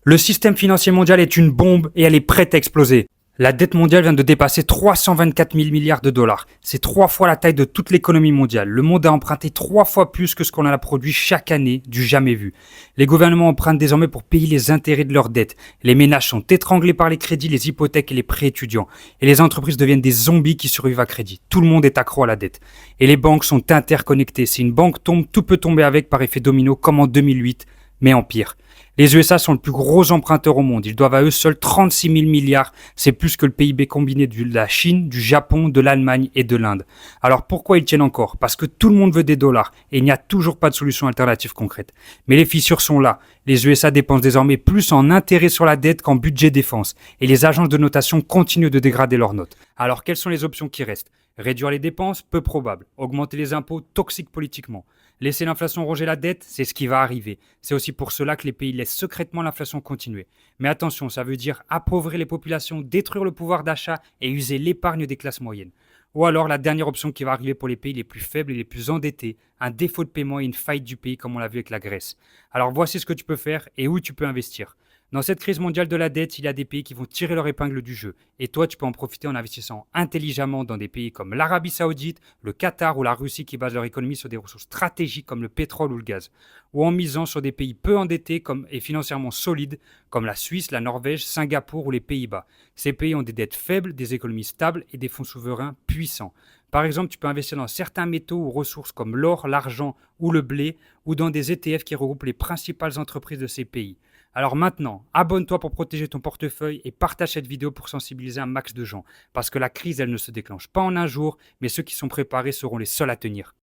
Le système financier mondial est une bombe et elle est prête à exploser. La dette mondiale vient de dépasser 324 000 milliards de dollars. C'est 3 fois la taille de toute l'économie mondiale. Le monde a emprunté 3 fois plus que ce qu'on en a produit chaque année, du jamais vu. Les gouvernements empruntent désormais pour payer les intérêts de leurs dettes. Les ménages sont étranglés par les crédits, les hypothèques et les prêts étudiants. Et les entreprises deviennent des zombies qui survivent à crédit. Tout le monde est accro à la dette. Et les banques sont interconnectées. Si une banque tombe, tout peut tomber avec par effet domino comme en 2008, mais en pire. Les USA sont le plus gros emprunteur au monde. Ils doivent à eux seuls 36 000 milliards. C'est plus que le PIB combiné de la Chine, du Japon, de l'Allemagne et de l'Inde. Alors pourquoi ils tiennent encore? Parce que tout le monde veut des dollars et il n'y a toujours pas de solution alternative concrète. Mais les fissures sont là. Les USA dépensent désormais plus en intérêts sur la dette qu'en budget défense. Et les agences de notation continuent de dégrader leurs notes. Alors quelles sont les options qui restent? Réduire les dépenses, peu probable. Augmenter les impôts, toxique politiquement. Laisser l'inflation ronger la dette, c'est ce qui va arriver. C'est aussi pour cela que les pays laissent secrètement l'inflation continuer. Mais attention, ça veut dire appauvrir les populations, détruire le pouvoir d'achat et user l'épargne des classes moyennes. Ou alors la dernière option qui va arriver pour les pays les plus faibles et les plus endettés, un défaut de paiement et une faillite du pays comme on l'a vu avec la Grèce. Alors voici ce que tu peux faire et où tu peux investir. Dans cette crise mondiale de la dette, il y a des pays qui vont tirer leur épingle du jeu. Et toi, tu peux en profiter en investissant intelligemment dans des pays comme l'Arabie Saoudite, le Qatar ou la Russie qui basent leur économie sur des ressources stratégiques comme le pétrole ou le gaz. Ou en misant sur des pays peu endettés et financièrement solides comme la Suisse, la Norvège, Singapour ou les Pays-Bas. Ces pays ont des dettes faibles, des économies stables et des fonds souverains puissants. Par exemple, tu peux investir dans certains métaux ou ressources comme l'or, l'argent ou le blé, ou dans des ETF qui regroupent les principales entreprises de ces pays. Alors maintenant, abonne-toi pour protéger ton portefeuille et partage cette vidéo pour sensibiliser un max de gens. Parce que la crise, elle ne se déclenche pas en un jour, mais ceux qui sont préparés seront les seuls à tenir.